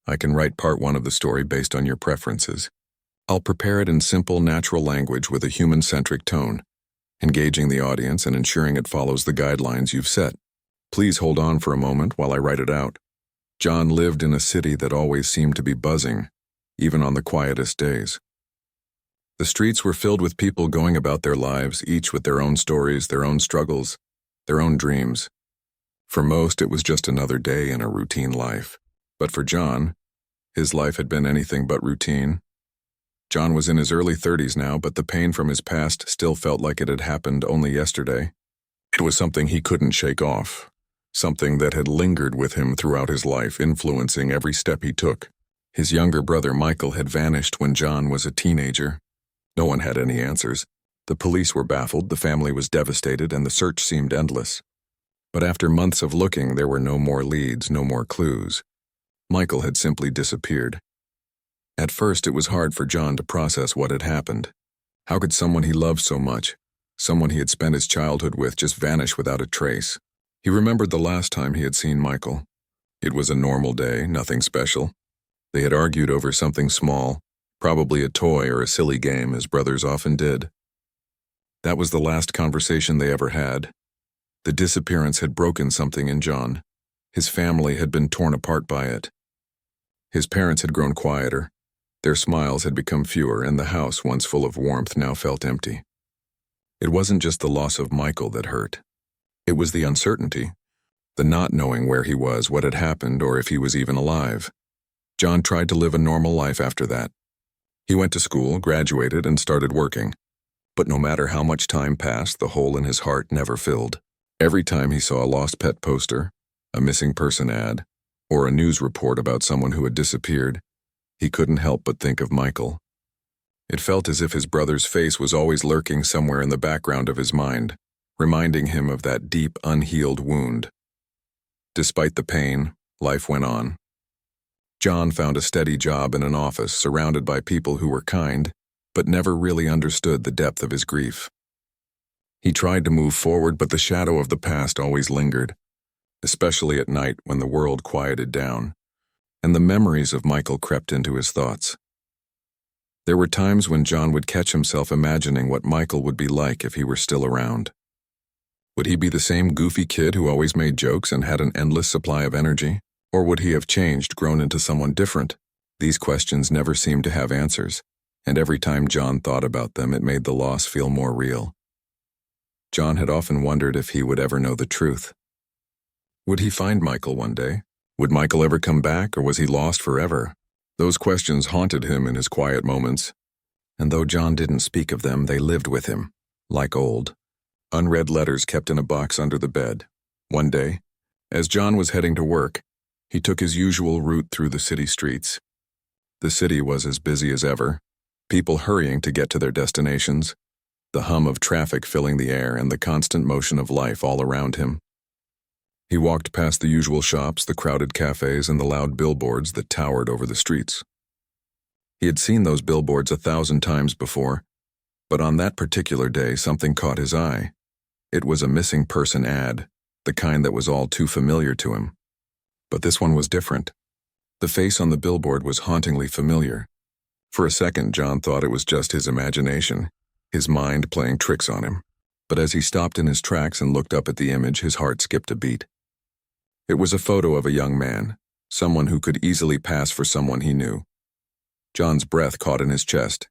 I can write part one of the story based on your preferences. I'll prepare it in simple, natural language with a human-centric tone, engaging the audience and ensuring it follows the guidelines you've set. Please hold on for a moment while I write it out. John lived in a city that always seemed to be buzzing, even on the quietest days. The streets were filled with people going about their lives, each with their own stories, their own struggles, their own dreams. For most, it was just another day in a routine life. But for John, his life had been anything but routine. John was in his early 30s now, but the pain from his past still felt like it had happened only yesterday. It was something he couldn't shake off, something that had lingered with him throughout his life, influencing every step he took. His younger brother Michael had vanished when John was a teenager. No one had any answers. The police were baffled, the family was devastated, and the search seemed endless. But after months of looking, there were no more leads, no more clues. Michael had simply disappeared. At first, it was hard for John to process what had happened. How could someone he loved so much, someone he had spent his childhood with, just vanish without a trace? He remembered the last time he had seen Michael. It was a normal day, nothing special. They had argued over something small, probably a toy or a silly game, as brothers often did. That was the last conversation they ever had. The disappearance had broken something in John. His family had been torn apart by it. His parents had grown quieter. Their smiles had become fewer, and the house, once full of warmth, now felt empty. It wasn't just the loss of Michael that hurt. It was the uncertainty, the not knowing where he was, what had happened, or if he was even alive. John tried to live a normal life after that. He went to school, graduated, and started working. But no matter how much time passed, the hole in his heart never filled. Every time he saw a lost pet poster, a missing person ad, or a news report about someone who had disappeared, he couldn't help but think of Michael. It felt as if his brother's face was always lurking somewhere in the background of his mind, reminding him of that deep, unhealed wound. Despite the pain, life went on. John found a steady job in an office, surrounded by people who were kind, but never really understood the depth of his grief. He tried to move forward, but the shadow of the past always lingered, especially at night when the world quieted down, and the memories of Michael crept into his thoughts. There were times when John would catch himself imagining what Michael would be like if he were still around. Would he be the same goofy kid who always made jokes and had an endless supply of energy? Or would he have changed, grown into someone different? These questions never seemed to have answers, and every time John thought about them, it made the loss feel more real. John had often wondered if he would ever know the truth. Would he find Michael one day? Would Michael ever come back, or was he lost forever? Those questions haunted him in his quiet moments, and though John didn't speak of them, they lived with him, like old, unread letters kept in a box under the bed. One day, as John was heading to work, he took his usual route through the city streets. The city was as busy as ever, people hurrying to get to their destinations, the hum of traffic filling the air and the constant motion of life all around him. He walked past the usual shops, the crowded cafes, and the loud billboards that towered over the streets. He had seen those billboards 1,000 times before, but on that particular day something caught his eye. It was a missing person ad, the kind that was all too familiar to him. But this one was different. The face on the billboard was hauntingly familiar. For a second, John thought it was just his imagination, his mind playing tricks on him. But as he stopped in his tracks and looked up at the image, his heart skipped a beat. It was a photo of a young man, someone who could easily pass for someone he knew. John's breath caught in his chest.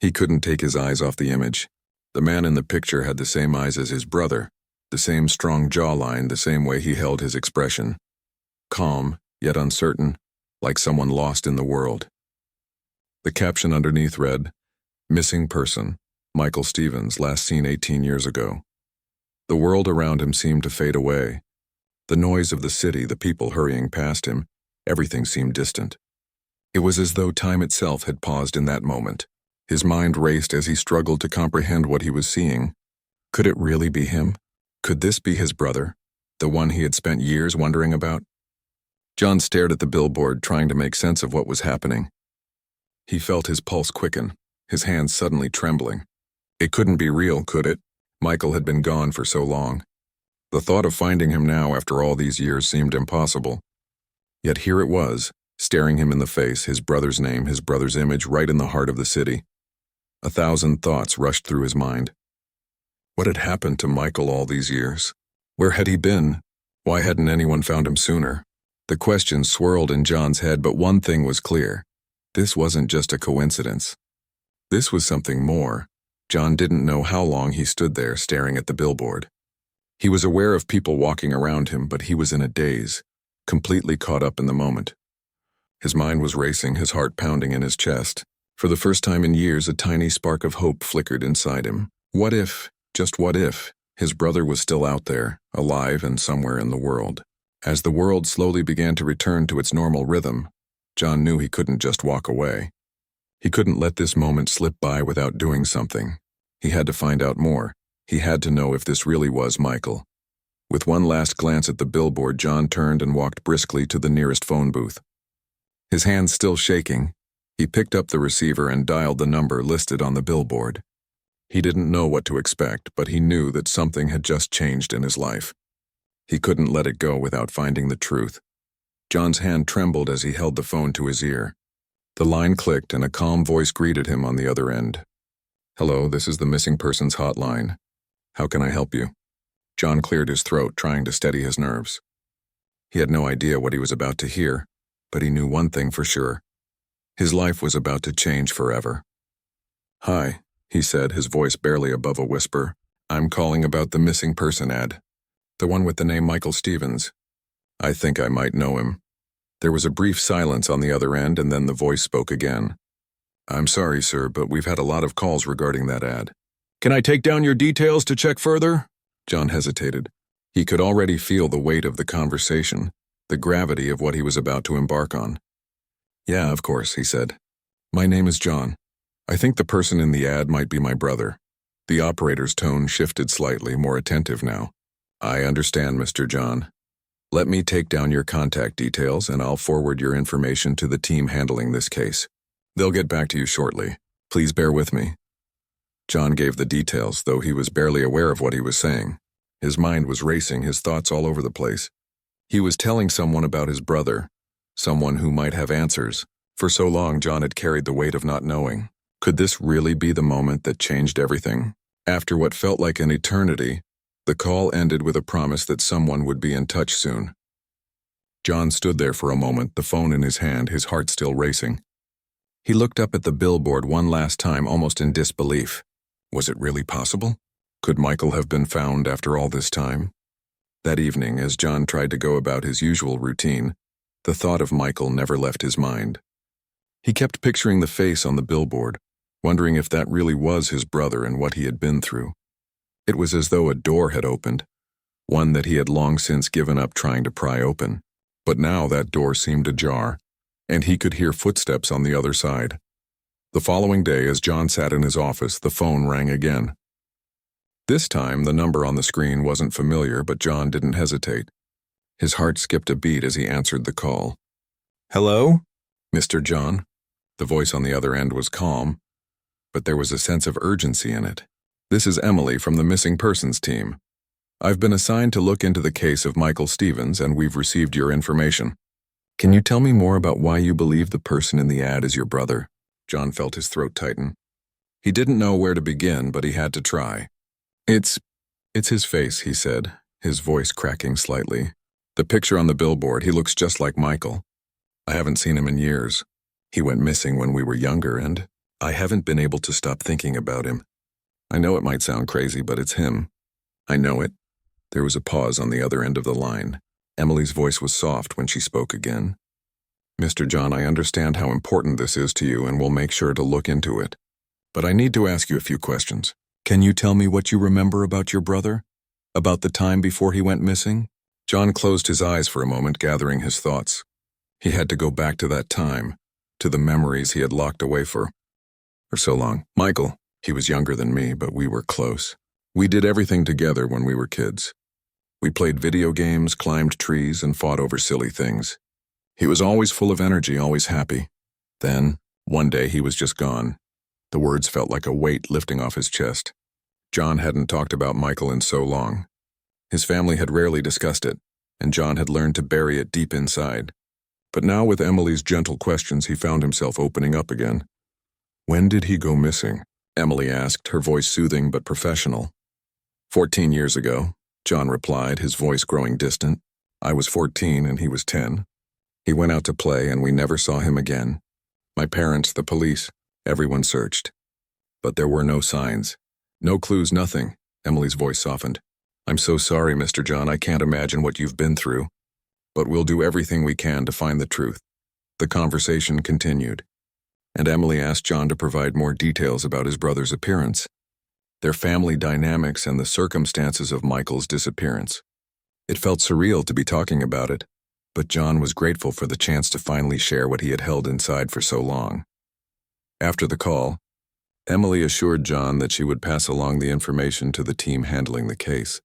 He couldn't take his eyes off the image. The man in the picture had the same eyes as his brother, the same strong jawline, the same way he held his expression. Calm, yet uncertain, like someone lost in the world. The caption underneath read, "Missing person, Michael Stevens, last seen 18 years ago." The world around him seemed to fade away. The noise of the city, the people hurrying past him, everything seemed distant. It was as though time itself had paused in that moment. His mind raced as he struggled to comprehend what he was seeing. Could it really be him? Could this be his brother, the one he had spent years wondering about? John stared at the billboard, trying to make sense of what was happening. He felt his pulse quicken, his hands suddenly trembling. It couldn't be real, could it? Michael had been gone for so long. The thought of finding him now after all these years seemed impossible. Yet here it was, staring him in the face, his brother's name, his brother's image, right in the heart of the city. 1,000 thoughts rushed through his mind. What had happened to Michael all these years? Where had he been? Why hadn't anyone found him sooner? The questions swirled in John's head, but one thing was clear. This wasn't just a coincidence. This was something more. John didn't know how long he stood there staring at the billboard. He was aware of people walking around him, but he was in a daze, completely caught up in the moment. His mind was racing, his heart pounding in his chest. For the first time in years, a tiny spark of hope flickered inside him. What if, just what if, his brother was still out there, alive and somewhere in the world? As the world slowly began to return to its normal rhythm, John knew he couldn't just walk away. He couldn't let this moment slip by without doing something. He had to find out more. He had to know if this really was Michael. With one last glance at the billboard, John turned and walked briskly to the nearest phone booth. His hands still shaking, he picked up the receiver and dialed the number listed on the billboard. He didn't know what to expect, but he knew that something had just changed in his life. He couldn't let it go without finding the truth. John's hand trembled as he held the phone to his ear. The line clicked and a calm voice greeted him on the other end. "Hello, this is the missing persons hotline. How can I help you?" John cleared his throat, trying to steady his nerves. He had no idea what he was about to hear, but he knew one thing for sure. His life was about to change forever. "Hi," he said, his voice barely above a whisper. "I'm calling about the missing person ad. The one with the name Michael Stevens. I think I might know him." There was a brief silence on the other end, and then the voice spoke again. "I'm sorry, sir, but we've had a lot of calls regarding that ad." "Can I take down your details to check further?" John hesitated. He could already feel the weight of the conversation, the gravity of what he was about to embark on. "Yeah, of course," he said. "My name is John. I think the person in the ad might be my brother." The operator's tone shifted slightly, more attentive now. "I understand, Mr. John. Let me take down your contact details and I'll forward your information to the team handling this case. They'll get back to you shortly. Please bear with me." John gave the details, though he was barely aware of what he was saying. His mind was racing, his thoughts all over the place. He was telling someone about his brother, someone who might have answers. For so long, John had carried the weight of not knowing. Could this really be the moment that changed everything? After what felt like an eternity, the call ended with a promise that someone would be in touch soon. John stood there for a moment, the phone in his hand, his heart still racing. He looked up at the billboard one last time, almost in disbelief. Was it really possible? Could Michael have been found after all this time? That evening, as John tried to go about his usual routine, the thought of Michael never left his mind. He kept picturing the face on the billboard, wondering if that really was his brother and what he had been through. It was as though a door had opened, one that he had long since given up trying to pry open. But now that door seemed ajar, and he could hear footsteps on the other side. The following day, as John sat in his office, the phone rang again. This time, the number on the screen wasn't familiar, but John didn't hesitate. His heart skipped a beat as he answered the call. "Hello? Mr. John?" The voice on the other end was calm, but there was a sense of urgency in it. "This is Emily from the missing persons team. I've been assigned to look into the case of Michael Stevens, and we've received your information. Can you tell me more about why you believe the person in the ad is your brother?" John felt his throat tighten. He didn't know where to begin, but he had to try. It's his face," he said, his voice cracking slightly. "The picture on the billboard, he looks just like Michael. I haven't seen him in years. He went missing when we were younger, and I haven't been able to stop thinking about him. I know it might sound crazy, but it's him. I know it." There was a pause on the other end of the line. Emily's voice was soft when she spoke again. "Mr. John, I understand how important this is to you and will make sure to look into it. But I need to ask you a few questions. Can you tell me what you remember about your brother? About the time before he went missing?" John closed his eyes for a moment, gathering his thoughts. He had to go back to that time, to the memories he had locked away for so long. "Michael, he was younger than me, but we were close. We did everything together when we were kids. We played video games, climbed trees, and fought over silly things. He was always full of energy, always happy. Then, one day he was just gone." The words felt like a weight lifting off his chest. John hadn't talked about Michael in so long. His family had rarely discussed it, and John had learned to bury it deep inside. But now with Emily's gentle questions, he found himself opening up again. "When did he go missing?" Emily asked, her voice soothing but professional. 14 years ago, John replied, his voice growing distant. "I was 14 and he was 10. He went out to play and we never saw him again. My parents, the police, everyone searched. But there were no signs. No clues, nothing." Emily's voice softened. "I'm so sorry, Mr. John, I can't imagine what you've been through. But we'll do everything we can to find the truth." The conversation continued, and Emily asked John to provide more details about his brother's appearance, their family dynamics, and the circumstances of Michael's disappearance. It felt surreal to be talking about it, but John was grateful for the chance to finally share what he had held inside for so long. After the call, Emily assured John that she would pass along the information to the team handling the case,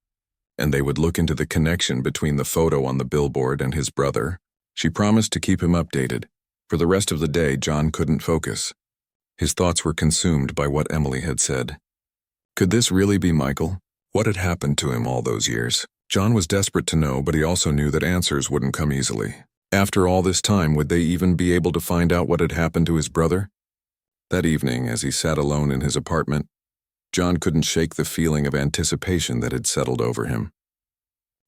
and they would look into the connection between the photo on the billboard and his brother. She promised to keep him updated. For the rest of the day, John couldn't focus. His thoughts were consumed by what Emily had said. Could this really be Michael? What had happened to him all those years? John was desperate to know, but he also knew that answers wouldn't come easily. After all this time, would they even be able to find out what had happened to his brother? That evening, as he sat alone in his apartment, John couldn't shake the feeling of anticipation that had settled over him.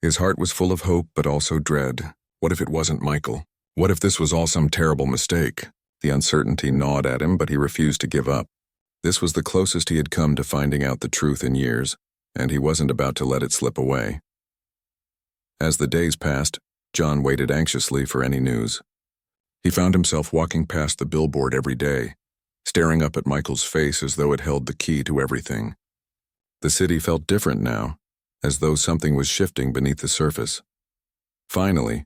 His heart was full of hope, but also dread. What if it wasn't Michael? What if this was all some terrible mistake? The uncertainty gnawed at him, but he refused to give up. This was the closest he had come to finding out the truth in years, and he wasn't about to let it slip away. As the days passed, John waited anxiously for any news. He found himself walking past the billboard every day, staring up at Michael's face as though it held the key to everything. The city felt different now, as though something was shifting beneath the surface. Finally,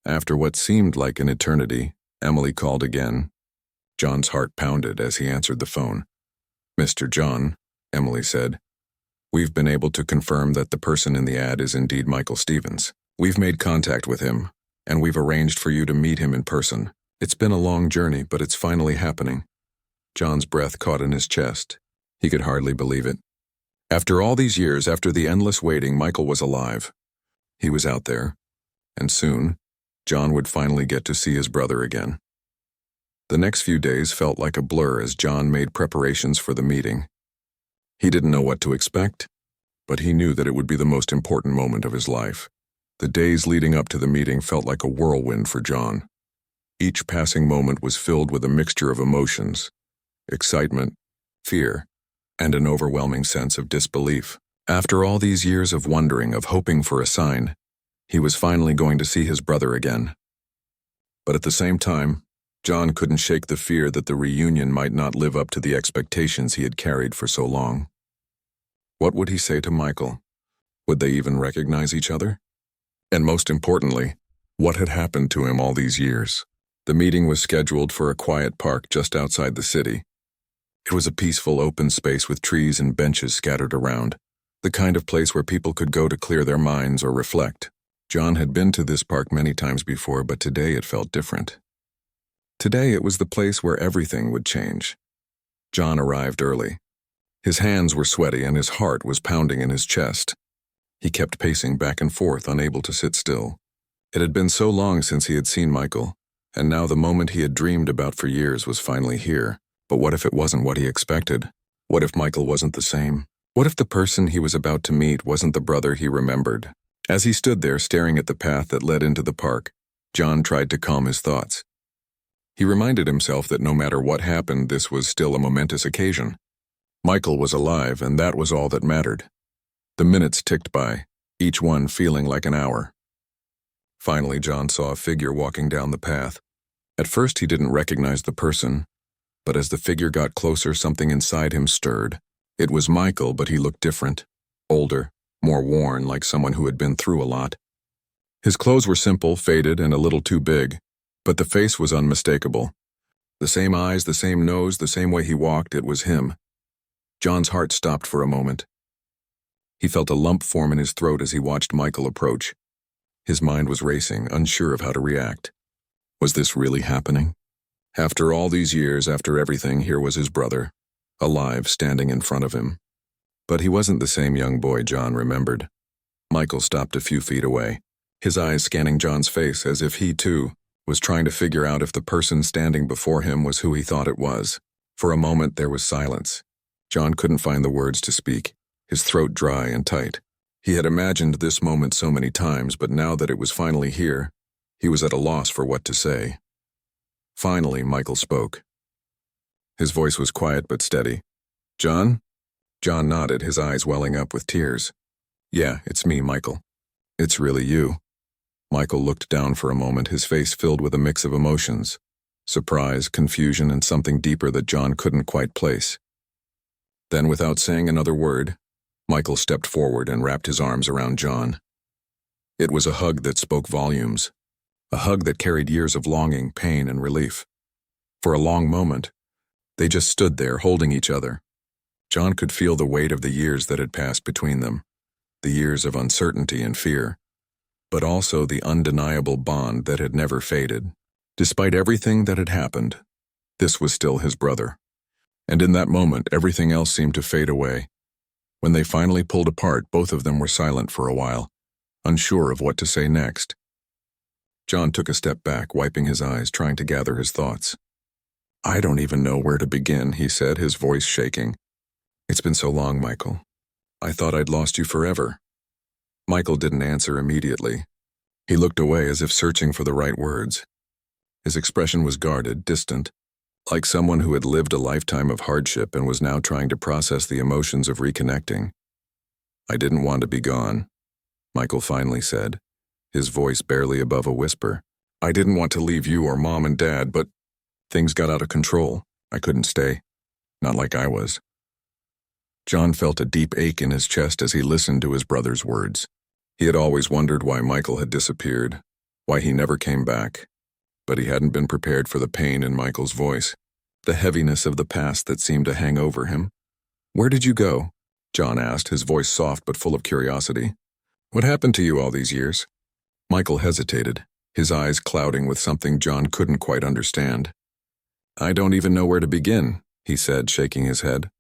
after what seemed like an eternity, Emily called again. John's heart pounded as he answered the phone. "Mr. John," Emily said, "we've been able to confirm that the person in the ad is indeed Michael Stevens. We've made contact with him, and we've arranged for you to meet him in person. It's been a long journey, but it's finally happening." John's breath caught in his chest. He could hardly believe it. After all these years, after the endless waiting, Michael was alive. He was out there, and soon, John would finally get to see his brother again. The next few days felt like a blur as John made preparations for the meeting. He didn't know what to expect, but he knew that it would be the most important moment of his life. The days leading up to the meeting felt like a whirlwind for John. Each passing moment was filled with a mixture of emotions: excitement, fear, and an overwhelming sense of disbelief. After all these years of wondering, of hoping for a sign, he was finally going to see his brother again. But at the same time, John couldn't shake the fear that the reunion might not live up to the expectations he had carried for so long. What would he say to Michael? Would they even recognize each other? And most importantly, what had happened to him all these years? The meeting was scheduled for a quiet park just outside the city. It was a peaceful open space with trees and benches scattered around, the kind of place where people could go to clear their minds or reflect. John had been to this park many times before, but today it felt different. Today it was the place where everything would change. John arrived early. His hands were sweaty and his heart was pounding in his chest. He kept pacing back and forth, unable to sit still. It had been so long since he had seen Michael, and now the moment he had dreamed about for years was finally here. But what if it wasn't what he expected? What if Michael wasn't the same? What if the person he was about to meet wasn't the brother he remembered? As he stood there staring at the path that led into the park, John tried to calm his thoughts. He reminded himself that no matter what happened, this was still a momentous occasion. Michael was alive, and that was all that mattered. The minutes ticked by, each one feeling like an hour. Finally, John saw a figure walking down the path. At first, he didn't recognize the person, but as the figure got closer, something inside him stirred. It was Michael, but he looked different, older, more worn, like someone who had been through a lot. His clothes were simple, faded, and a little too big, but the face was unmistakable. The same eyes, the same nose, the same way he walked, it was him. John's heart stopped for a moment. He felt a lump form in his throat as he watched Michael approach. His mind was racing, unsure of how to react. Was this really happening? After all these years, after everything, here was his brother, alive, standing in front of him. But he wasn't the same young boy John remembered. Michael stopped a few feet away, his eyes scanning John's face as if he, too, was trying to figure out if the person standing before him was who he thought it was. For a moment there was silence. John couldn't find the words to speak, his throat dry and tight. He had imagined this moment so many times, but now that it was finally here, he was at a loss for what to say. Finally, Michael spoke. His voice was quiet but steady. "John?" John nodded, his eyes welling up with tears. "Yeah, it's me, Michael." "It's really you." Michael looked down for a moment, his face filled with a mix of emotions. Surprise, confusion, and something deeper that John couldn't quite place. Then, without saying another word, Michael stepped forward and wrapped his arms around John. It was a hug that spoke volumes, a hug that carried years of longing, pain, and relief. For a long moment, they just stood there holding each other. John could feel the weight of the years that had passed between them, the years of uncertainty and fear, but also the undeniable bond that had never faded. Despite everything that had happened, this was still his brother. And in that moment, everything else seemed to fade away. When they finally pulled apart, both of them were silent for a while, unsure of what to say next. John took a step back, wiping his eyes, trying to gather his thoughts. "I don't even know where to begin," he said, his voice shaking. "It's been so long, Michael. I thought I'd lost you forever." Michael didn't answer immediately. He looked away as if searching for the right words. His expression was guarded, distant, like someone who had lived a lifetime of hardship and was now trying to process the emotions of reconnecting. "I didn't want to be gone," Michael finally said, his voice barely above a whisper. "I didn't want to leave you or Mom and Dad, but things got out of control. I couldn't stay. Not like I was." John felt a deep ache in his chest as he listened to his brother's words. He had always wondered why Michael had disappeared, why he never came back. But he hadn't been prepared for the pain in Michael's voice, the heaviness of the past that seemed to hang over him. "Where did you go?" John asked, his voice soft but full of curiosity. "What happened to you all these years?" Michael hesitated, his eyes clouding with something John couldn't quite understand. "I don't even know where to begin," he said, shaking his head.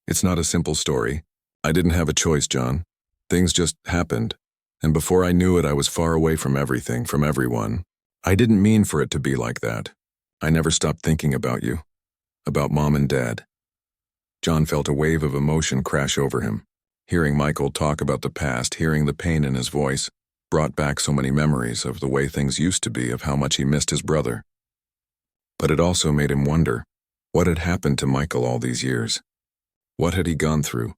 "It's not a simple story. I didn't have a choice, John. Things just happened. And before I knew it, I was far away from everything, from everyone. I didn't mean for it to be like that. I never stopped thinking about you, about Mom and Dad." John felt a wave of emotion crash over him. Hearing Michael talk about the past, hearing the pain in his voice, brought back so many memories of the way things used to be, of how much he missed his brother. But it also made him wonder, what had happened to Michael all these years? What had he gone through?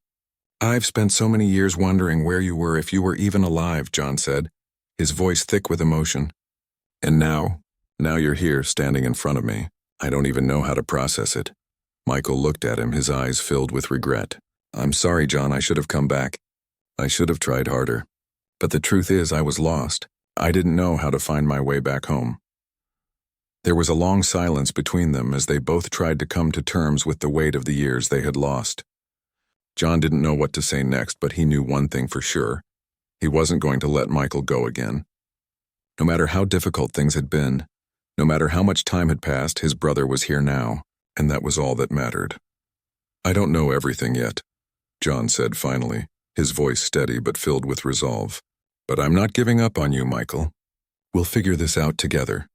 "I've spent so many years wondering where you were, if you were even alive," John said, his voice thick with emotion. "And now you're here, standing in front of me. I don't even know how to process it." Michael looked at him, his eyes filled with regret. "I'm sorry, John, I should have come back. I should have tried harder. But the truth is, I was lost. I didn't know how to find my way back home." There was a long silence between them as they both tried to come to terms with the weight of the years they had lost. John didn't know what to say next, but he knew one thing for sure. He wasn't going to let Michael go again. No matter how difficult things had been, no matter how much time had passed, his brother was here now, and that was all that mattered. "I don't know everything yet," John said finally, his voice steady but filled with resolve. "But I'm not giving up on you, Michael. We'll figure this out together."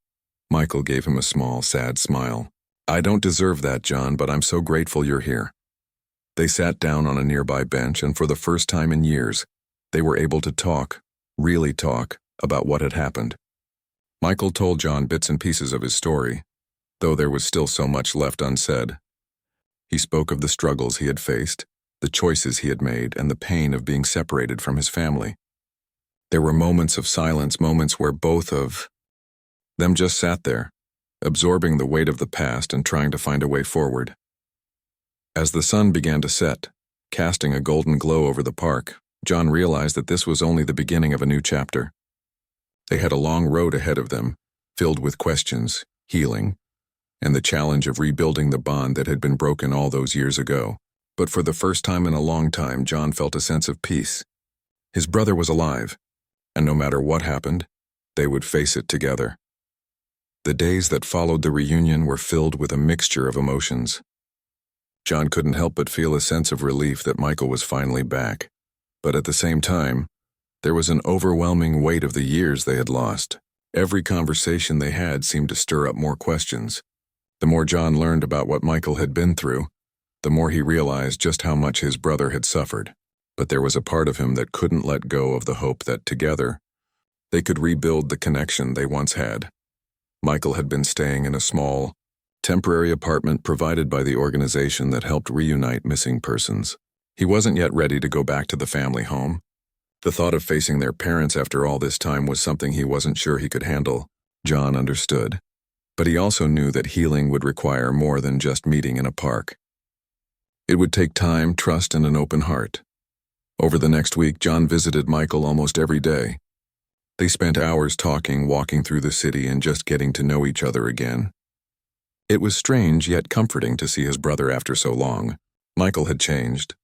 Michael gave him a small, sad smile. "I don't deserve that, John, but I'm so grateful you're here." They sat down on a nearby bench, and for the first time in years, they were able to talk, really talk, about what had happened. Michael told John bits and pieces of his story, though there was still so much left unsaid. He spoke of the struggles he had faced, the choices he had made, and the pain of being separated from his family. There were moments of silence, moments where both of them just sat there, absorbing the weight of the past and trying to find a way forward. As the sun began to set, casting a golden glow over the park, John realized that this was only the beginning of a new chapter. They had a long road ahead of them, filled with questions, healing, and the challenge of rebuilding the bond that had been broken all those years ago. But for the first time in a long time, John felt a sense of peace. His brother was alive, and no matter what happened, they would face it together. The days that followed the reunion were filled with a mixture of emotions. John couldn't help but feel a sense of relief that Michael was finally back. But at the same time, there was an overwhelming weight of the years they had lost. Every conversation they had seemed to stir up more questions. The more John learned about what Michael had been through, the more he realized just how much his brother had suffered. But there was a part of him that couldn't let go of the hope that together, they could rebuild the connection they once had. Michael had been staying in a small, temporary apartment provided by the organization that helped reunite missing persons. He wasn't yet ready to go back to the family home. The thought of facing their parents after all this time was something he wasn't sure he could handle. John understood. But he also knew that healing would require more than just meeting in a park. It would take time, trust, and an open heart. Over the next week, John visited Michael almost every day. They spent hours talking, walking through the city, and just getting to know each other again. It was strange yet comforting to see his brother after so long. Michael had changed,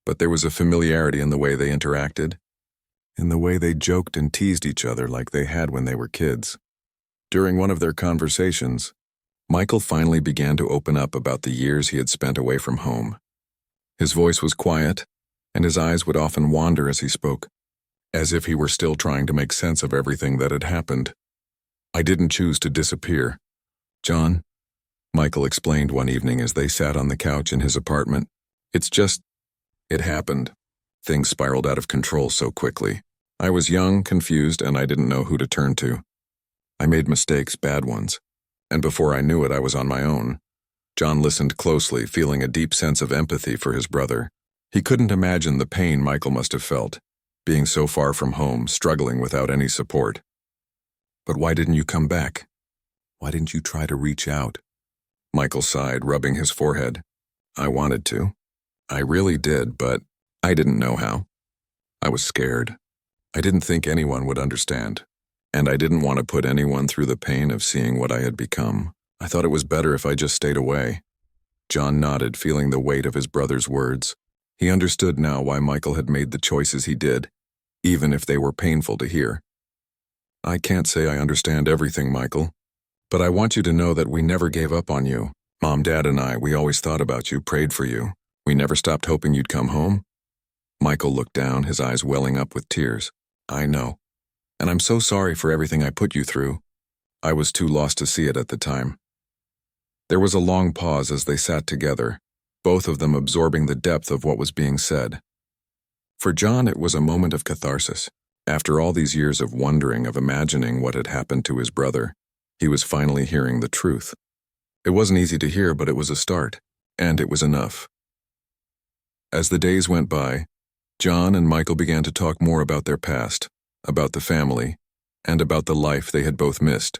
but there was a familiarity in the way they interacted, in the way they joked and teased each other like they had when they were kids. During one of their conversations, Michael finally began to open up about the years he had spent away from home. His voice was quiet, and his eyes would often wander as he spoke, as if he were still trying to make sense of everything that had happened. "I didn't choose to disappear, John," Michael explained one evening as they sat on the couch in his apartment. It happened. Things spiraled out of control so quickly. I was young, confused, and I didn't know who to turn to. I made mistakes, bad ones, and before I knew it, I was on my own." John listened closely, feeling a deep sense of empathy for his brother. He couldn't imagine the pain Michael must have felt, being so far from home, struggling without any support. "But why didn't you come back? Why didn't you try to reach out?" Michael sighed, rubbing his forehead. "I wanted to. I really did, but I didn't know how. I was scared. I didn't think anyone would understand, and I didn't want to put anyone through the pain of seeing what I had become. I thought it was better if I just stayed away." John nodded, feeling the weight of his brother's words. He understood now why Michael had made the choices he did, even if they were painful to hear. "I can't say I understand everything, Michael, but I want you to know that we never gave up on you. Mom, Dad, and we always thought about you, prayed for you. We never stopped hoping you'd come home." Michael looked down, his eyes welling up with tears. "I know, and I'm so sorry for everything I put you through. I was too lost to see it at the time." There was a long pause as they sat together, both of them absorbing the depth of what was being said. For John, it was a moment of catharsis. After all these years of wondering, of imagining what had happened to his brother, he was finally hearing the truth. It wasn't easy to hear, but it was a start, and it was enough. As the days went by, John and Michael began to talk more about their past, about the family, and about the life they had both missed.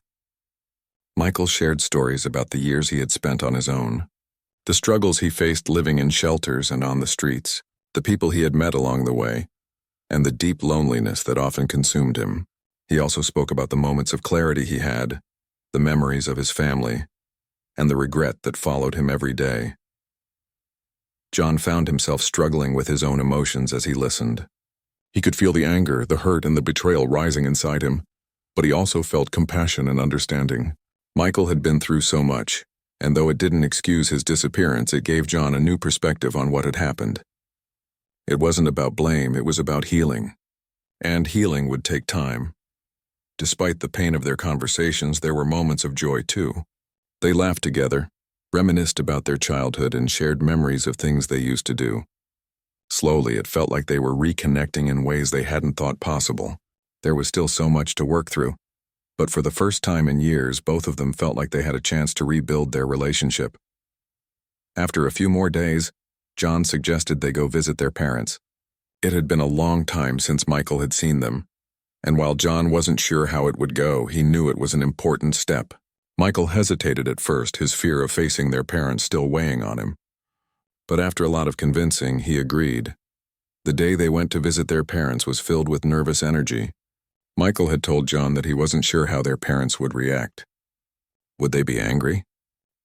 Michael shared stories about the years he had spent on his own, the struggles he faced living in shelters and on the streets, the people he had met along the way, and the deep loneliness that often consumed him. He also spoke about the moments of clarity he had, the memories of his family, and the regret that followed him every day. John found himself struggling with his own emotions as he listened. He could feel the anger, the hurt, and the betrayal rising inside him, but he also felt compassion and understanding. Michael had been through so much, and though it didn't excuse his disappearance, it gave John a new perspective on what had happened. It wasn't about blame, it was about healing. And healing would take time. Despite the pain of their conversations, there were moments of joy too. They laughed together, reminisced about their childhood, and shared memories of things they used to do. Slowly, it felt like they were reconnecting in ways they hadn't thought possible. There was still so much to work through, but for the first time in years, both of them felt like they had a chance to rebuild their relationship. After a few more days, John suggested they go visit their parents. It had been a long time since Michael had seen them, and while John wasn't sure how it would go, he knew it was an important step. Michael hesitated at first, his fear of facing their parents still weighing on him. But after a lot of convincing, he agreed. The day they went to visit their parents was filled with nervous energy. Michael had told John that he wasn't sure how their parents would react. Would they be angry?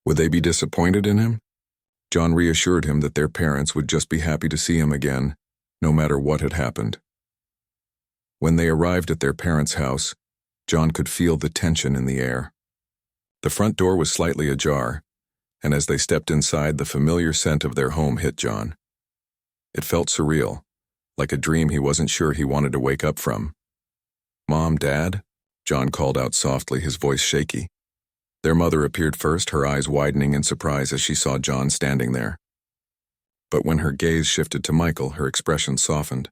Would they be disappointed in him? John reassured him that their parents would just be happy to see him again, no matter what had happened. When they arrived at their parents' house, John could feel the tension in the air. The front door was slightly ajar, and as they stepped inside, the familiar scent of their home hit John. It felt surreal, like a dream he wasn't sure he wanted to wake up from. "Mom, Dad?" John called out softly, his voice shaky. Their mother appeared first, her eyes widening in surprise as she saw John standing there. But when her gaze shifted to Michael, her expression softened.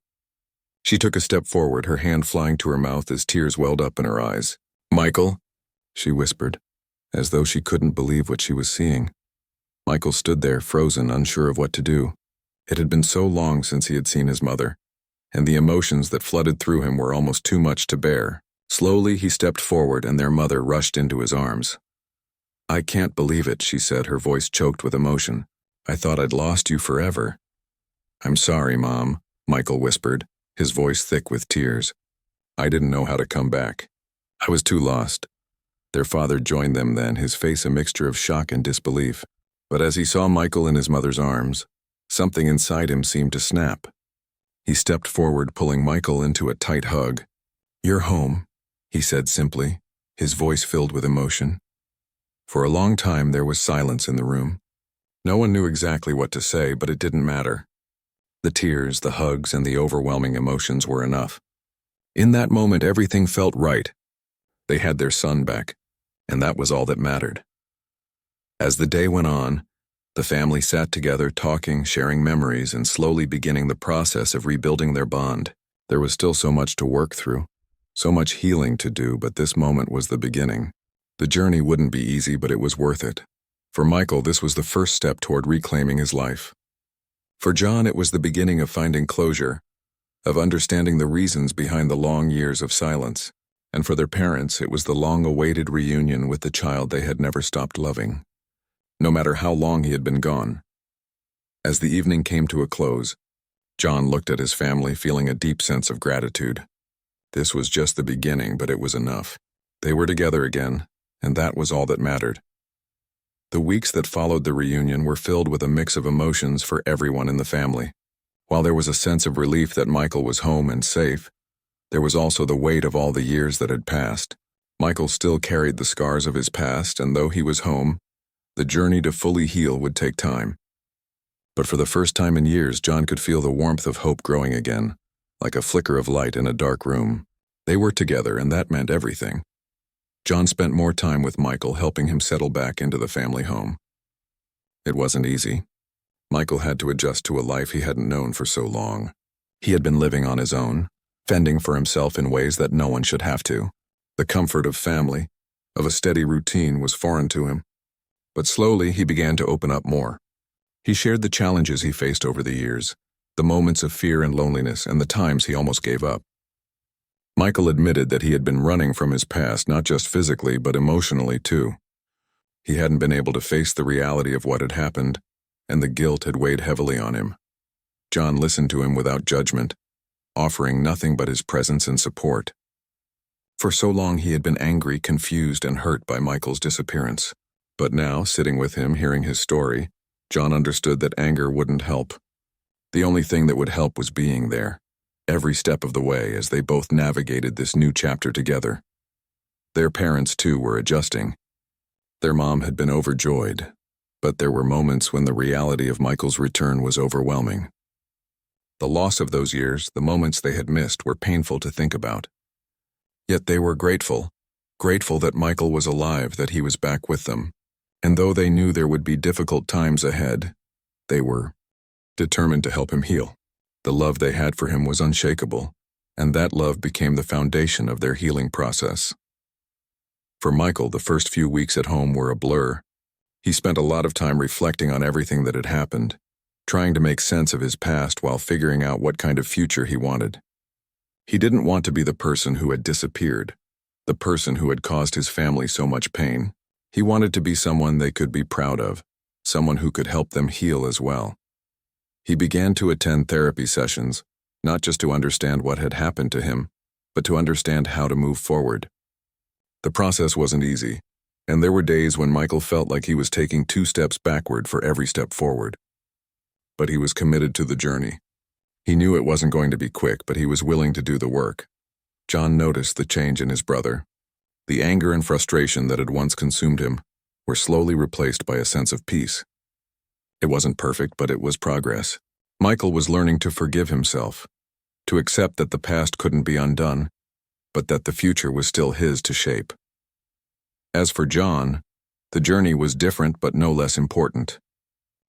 She took a step forward, her hand flying to her mouth as tears welled up in her eyes. "Michael," she whispered, as though she couldn't believe what she was seeing. Michael stood there, frozen, unsure of what to do. It had been so long since he had seen his mother, and the emotions that flooded through him were almost too much to bear. Slowly, he stepped forward, and their mother rushed into his arms. "I can't believe it," she said, her voice choked with emotion. "I thought I'd lost you forever." "I'm sorry, Mom," Michael whispered, his voice thick with tears. "I didn't know how to come back. I was too lost." Their father joined them then, his face a mixture of shock and disbelief. But as he saw Michael in his mother's arms, something inside him seemed to snap. He stepped forward, pulling Michael into a tight hug. "You're home," he said simply, his voice filled with emotion. For a long time there was silence in the room. No one knew exactly what to say, but it didn't matter. The tears, the hugs, and the overwhelming emotions were enough. In that moment, everything felt right. They had their son back, and that was all that mattered. As the day went on, the family sat together, talking, sharing memories, and slowly beginning the process of rebuilding their bond. There was still so much to work through, so much healing to do, but this moment was the beginning. The journey wouldn't be easy, but it was worth it. For Michael, this was the first step toward reclaiming his life. For John, it was the beginning of finding closure, of understanding the reasons behind the long years of silence. And for their parents, it was the long-awaited reunion with the child they had never stopped loving, no matter how long he had been gone. As the evening came to a close, John looked at his family, feeling a deep sense of gratitude. This was just the beginning, but it was enough. They were together again, and that was all that mattered. The weeks that followed the reunion were filled with a mix of emotions for everyone in the family. While there was a sense of relief that Michael was home and safe, there was also the weight of all the years that had passed. Michael still carried the scars of his past, and though he was home, the journey to fully heal would take time. But for the first time in years, John could feel the warmth of hope growing again, like a flicker of light in a dark room. They were together, and that meant everything. John spent more time with Michael, helping him settle back into the family home. It wasn't easy. Michael had to adjust to a life he hadn't known for so long. He had been living on his own, fending for himself in ways that no one should have to. The comfort of family, of a steady routine, was foreign to him. But slowly he began to open up more. He shared the challenges he faced over the years, the moments of fear and loneliness, and the times he almost gave up. Michael admitted that he had been running from his past, not just physically, but emotionally too. He hadn't been able to face the reality of what had happened, and the guilt had weighed heavily on him. John listened to him without judgment, offering nothing but his presence and support. For so long he had been angry, confused, and hurt by Michael's disappearance. But now, sitting with him, hearing his story, John understood that anger wouldn't help. The only thing that would help was being there, every step of the way, as they both navigated this new chapter together. Their parents, too, were adjusting. Their mom had been overjoyed, but there were moments when the reality of Michael's return was overwhelming. The loss of those years, the moments they had missed, were painful to think about. Yet they were grateful that Michael was alive, that he was back with them. And though they knew there would be difficult times ahead, they were determined to help him heal. The love they had for him was unshakable, and that love became the foundation of their healing process. For Michael, the first few weeks at home were a blur. He spent a lot of time reflecting on everything that had happened, trying to make sense of his past while figuring out what kind of future he wanted. He didn't want to be the person who had disappeared, the person who had caused his family so much pain. He wanted to be someone they could be proud of, someone who could help them heal as well. He began to attend therapy sessions, not just to understand what had happened to him, but to understand how to move forward. The process wasn't easy, and there were days when Michael felt like he was taking 2 steps backward for every step forward. But he was committed to the journey. He knew it wasn't going to be quick, but he was willing to do the work. John noticed the change in his brother. The anger and frustration that had once consumed him were slowly replaced by a sense of peace. It wasn't perfect, but it was progress. Michael was learning to forgive himself, to accept that the past couldn't be undone, but that the future was still his to shape. As for John, the journey was different but no less important.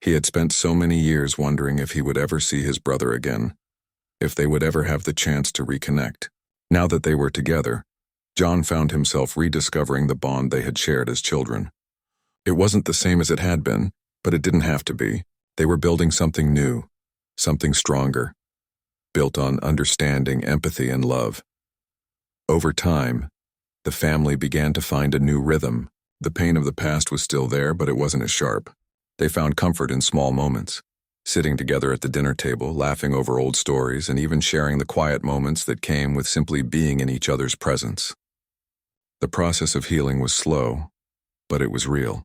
He had spent so many years wondering if he would ever see his brother again, if they would ever have the chance to reconnect. Now that they were together, John found himself rediscovering the bond they had shared as children. It wasn't the same as it had been, but it didn't have to be. They were building something new, something stronger, built on understanding, empathy, and love. Over time, the family began to find a new rhythm. The pain of the past was still there, but it wasn't as sharp. They found comfort in small moments, sitting together at the dinner table, laughing over old stories, and even sharing the quiet moments that came with simply being in each other's presence. The process of healing was slow, but it was real.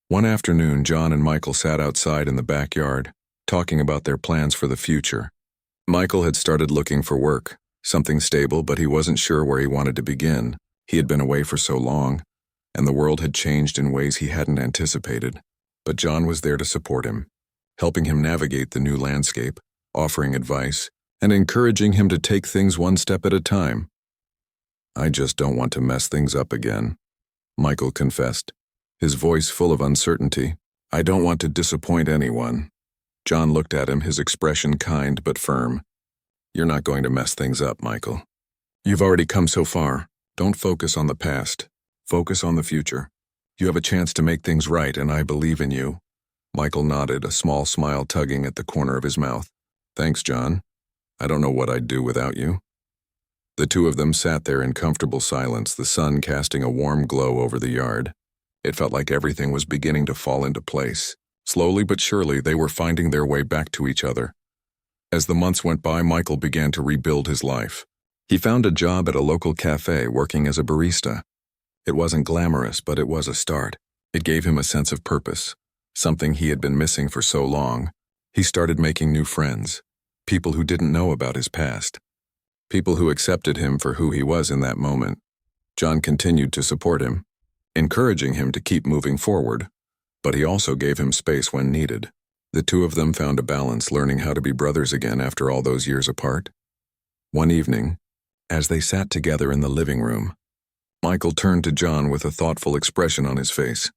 One afternoon, John and Michael sat outside in the backyard, talking about their plans for the future. Michael had started looking for work, something stable, but he wasn't sure where he wanted to begin. He had been away for so long, and the world had changed in ways he hadn't anticipated. But John was there to support him, helping him navigate the new landscape, offering advice, and encouraging him to take things one step at a time. "I just don't want to mess things up again," Michael confessed, his voice full of uncertainty. "I don't want to disappoint anyone." John looked at him, his expression kind but firm. "You're not going to mess things up, Michael. You've already come so far. Don't focus on the past. Focus on the future. You have a chance to make things right, and I believe in you." Michael nodded, a small smile tugging at the corner of his mouth. "Thanks, John. I don't know what I'd do without you." The two of them sat there in comfortable silence, the sun casting a warm glow over the yard. It felt like everything was beginning to fall into place. Slowly but surely, they were finding their way back to each other. As the months went by, Michael began to rebuild his life. He found a job at a local cafe working as a barista. It wasn't glamorous, but it was a start. It gave him a sense of purpose, something he had been missing for so long. He started making new friends, people who didn't know about his past, people who accepted him for who he was in that moment. John continued to support him, encouraging him to keep moving forward, but he also gave him space when needed. The two of them found a balance, learning how to be brothers again after all those years apart. One evening, as they sat together in the living room, Michael turned to John with a thoughtful expression on his face.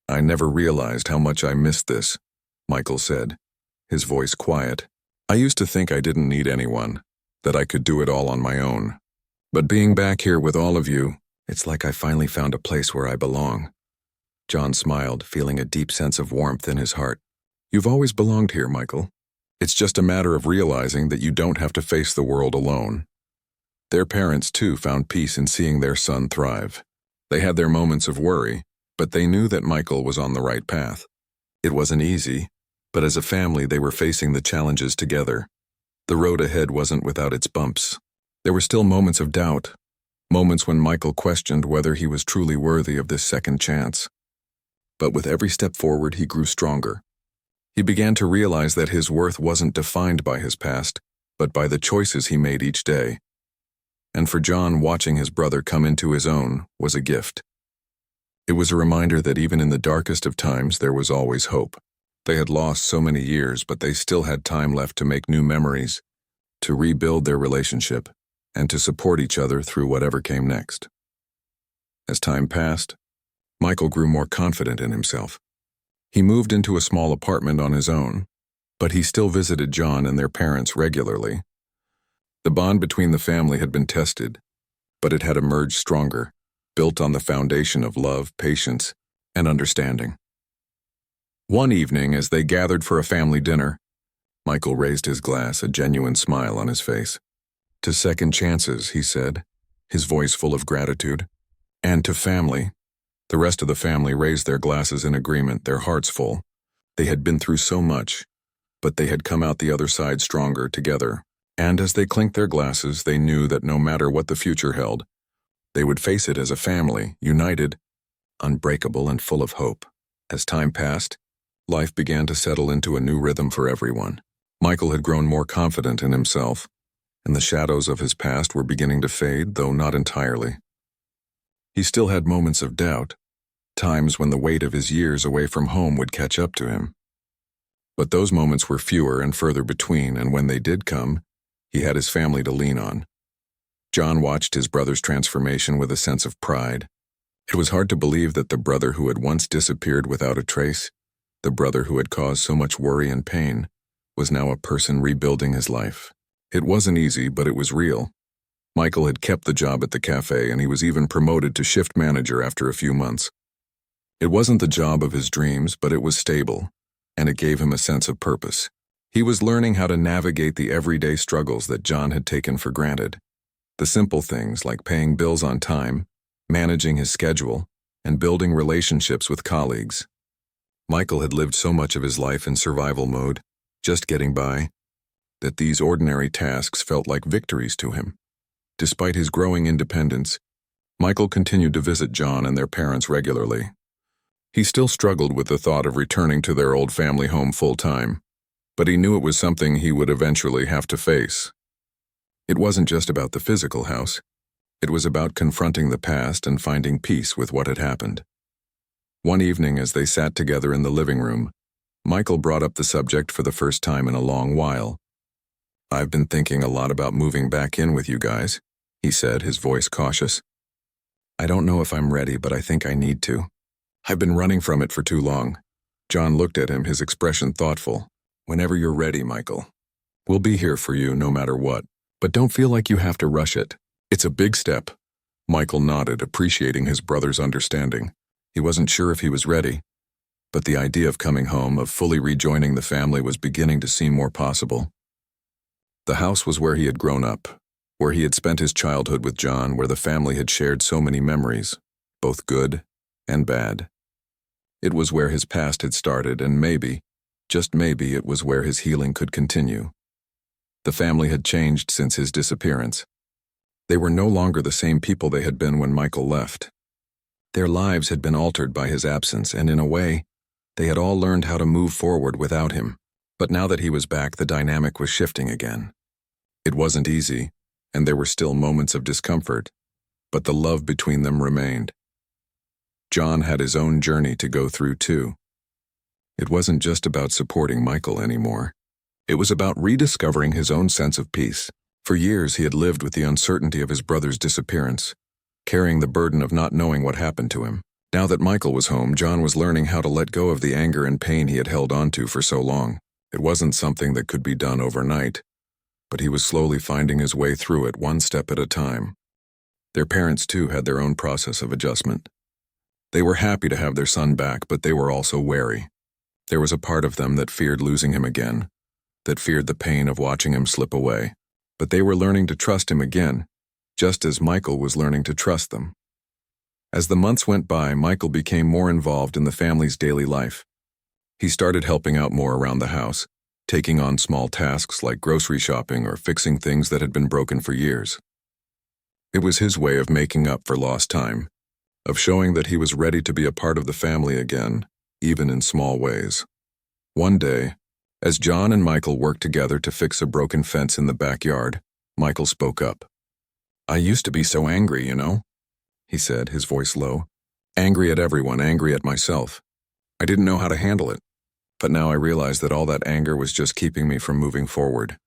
"I never realized how much I missed this," Michael said, his voice quiet. "I used to think I didn't need anyone, that I could do it all on my own. But being back here with all of you, it's like I finally found a place where I belong." John smiled, feeling a deep sense of warmth in his heart. "You've always belonged here, Michael. It's just a matter of realizing that you don't have to face the world alone." Their parents, too, found peace in seeing their son thrive. They had their moments of worry, but they knew that Michael was on the right path. It wasn't easy, but as a family they were facing the challenges together. The road ahead wasn't without its bumps. There were still moments of doubt, moments when Michael questioned whether he was truly worthy of this second chance. But with every step forward, he grew stronger. He began to realize that his worth wasn't defined by his past, but by the choices he made each day. And for John, watching his brother come into his own was a gift. It was a reminder that even in the darkest of times, there was always hope. They had lost so many years, but they still had time left to make new memories, to rebuild their relationship, and to support each other through whatever came next. As time passed, Michael grew more confident in himself. He moved into a small apartment on his own, but he still visited John and their parents regularly. The bond between the family had been tested, but it had emerged stronger, built on the foundation of love, patience, and understanding. One evening, as they gathered for a family dinner, Michael raised his glass, a genuine smile on his face. "To second chances," he said, his voice full of gratitude. "And to family." The rest of the family raised their glasses in agreement, their hearts full. They had been through so much, but they had come out the other side stronger together. And as they clinked their glasses, they knew that no matter what the future held, they would face it as a family, united, unbreakable, and full of hope. As time passed, life began to settle into a new rhythm for everyone. Michael had grown more confident in himself, and the shadows of his past were beginning to fade, though not entirely. He still had moments of doubt, times when the weight of his years away from home would catch up to him. But those moments were fewer and further between, and when they did come, he had his family to lean on. John watched his brother's transformation with a sense of pride. It was hard to believe that the brother who had once disappeared without a trace, the brother who had caused so much worry and pain, was now a person rebuilding his life. It wasn't easy, but it was real. Michael had kept the job at the cafe, and he was even promoted to shift manager after a few months. It wasn't the job of his dreams, but it was stable, and it gave him a sense of purpose. He was learning how to navigate the everyday struggles that John had taken for granted. The simple things like paying bills on time, managing his schedule, and building relationships with colleagues. Michael had lived so much of his life in survival mode, just getting by, that these ordinary tasks felt like victories to him. Despite his growing independence, Michael continued to visit John and their parents regularly. He still struggled with the thought of returning to their old family home full-time, but he knew it was something he would eventually have to face. It wasn't just about the physical house. It was about confronting the past and finding peace with what had happened. One evening, as they sat together in the living room, Michael brought up the subject for the first time in a long while. "I've been thinking a lot about moving back in with you guys," he said, his voice cautious. "I don't know if I'm ready, but I think I need to. I've been running from it for too long." John looked at him, his expression thoughtful. "Whenever you're ready, Michael. We'll be here for you no matter what, but don't feel like you have to rush it. It's a big step." Michael nodded, appreciating his brother's understanding. He wasn't sure if he was ready, but the idea of coming home, of fully rejoining the family, was beginning to seem more possible. The house was where he had grown up, where he had spent his childhood with John, where the family had shared so many memories, both good and bad. It was where his past had started, and maybe, just maybe, it was where his healing could continue. The family had changed since his disappearance. They were no longer the same people they had been when Michael left. Their lives had been altered by his absence, and in a way, they had all learned how to move forward without him. But now that he was back, the dynamic was shifting again. It wasn't easy, and there were still moments of discomfort, but the love between them remained. John had his own journey to go through too. It wasn't just about supporting Michael anymore. It was about rediscovering his own sense of peace. For years he had lived with the uncertainty of his brother's disappearance, carrying the burden of not knowing what happened to him. Now that Michael was home, John was learning how to let go of the anger and pain he had held onto for so long. It wasn't something that could be done overnight, but he was slowly finding his way through it, one step at a time. Their parents too had their own process of adjustment. They were happy to have their son back, but they were also wary. There was a part of them that feared losing him again, that feared the pain of watching him slip away. But they were learning to trust him again, just as Michael was learning to trust them. As the months went by, Michael became more involved in the family's daily life. He started helping out more around the house, taking on small tasks like grocery shopping or fixing things that had been broken for years. It was his way of making up for lost time, of showing that he was ready to be a part of the family again, even in small ways. One day, as John and Michael worked together to fix a broken fence in the backyard, Michael spoke up. "I used to be so angry, you know," he said, his voice low. "Angry at everyone, angry at myself. I didn't know how to handle it, but now I realize that all that anger was just keeping me from moving forward."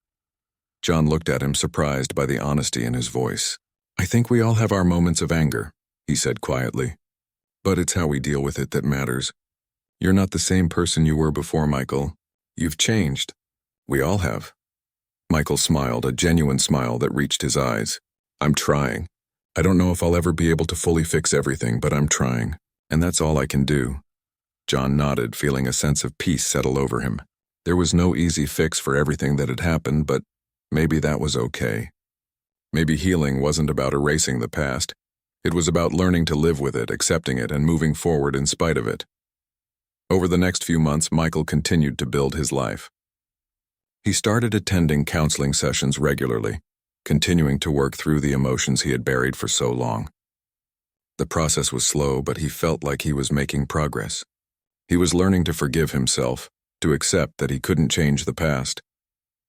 John looked at him, surprised by the honesty in his voice. "I think we all have our moments of anger," he said quietly. "But it's how we deal with it that matters. You're not the same person you were before, Michael. You've changed. We all have." Michael smiled, a genuine smile that reached his eyes. "I'm trying. I don't know if I'll ever be able to fully fix everything, but I'm trying, and that's all I can do." John nodded, feeling a sense of peace settle over him. There was no easy fix for everything that had happened, but maybe that was okay. Maybe healing wasn't about erasing the past. It was about learning to live with it, accepting it, and moving forward in spite of it. Over the next few months, Michael continued to build his life. He started attending counseling sessions regularly, continuing to work through the emotions he had buried for so long. The process was slow, but he felt like he was making progress. He was learning to forgive himself, to accept that he couldn't change the past,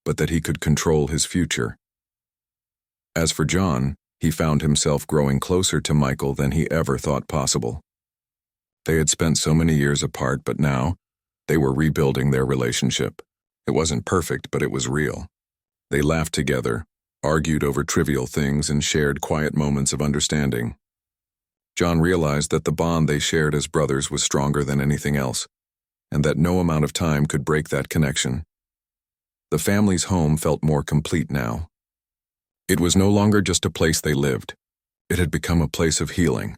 but that he could control his future. As for John, he found himself growing closer to Michael than he ever thought possible. They had spent so many years apart, but now they were rebuilding their relationship. It wasn't perfect, but it was real. They laughed together, argued over trivial things, and shared quiet moments of understanding. John realized that the bond they shared as brothers was stronger than anything else, and that no amount of time could break that connection. The family's home felt more complete now. It was no longer just a place they lived. It had become a place of healing,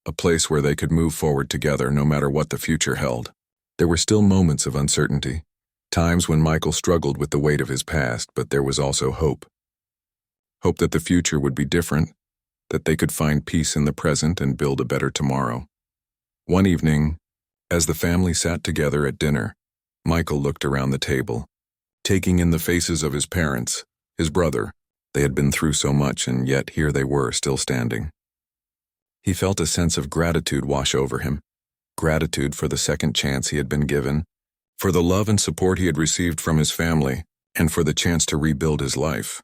a place where they could move forward together no matter what the future held. There were still moments of uncertainty, times when Michael struggled with the weight of his past, but there was also hope. Hope that the future would be different, that they could find peace in the present and build a better tomorrow. One evening, as the family sat together at dinner, Michael looked around the table, taking in the faces of his parents, his brother. They had been through so much, and yet here they were, still standing. He felt a sense of gratitude wash over him, gratitude for the second chance he had been given, for the love and support he had received from his family, and for the chance to rebuild his life.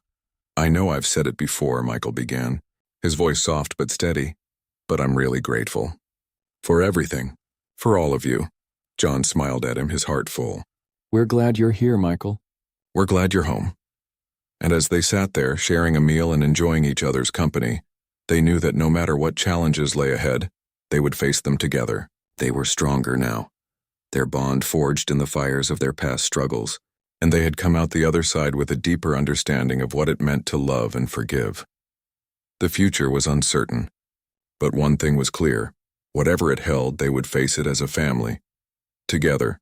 "I know I've said it before," Michael began, his voice soft but steady, "but I'm really grateful. For everything. For all of you." John smiled at him, his heart full. "We're glad you're here, Michael." "We're glad you're home." And as they sat there, sharing a meal and enjoying each other's company, they knew that no matter what challenges lay ahead, they would face them together. They were stronger now, their bond forged in the fires of their past struggles, and they had come out the other side with a deeper understanding of what it meant to love and forgive. The future was uncertain, but one thing was clear: whatever it held, they would face it as a family, together,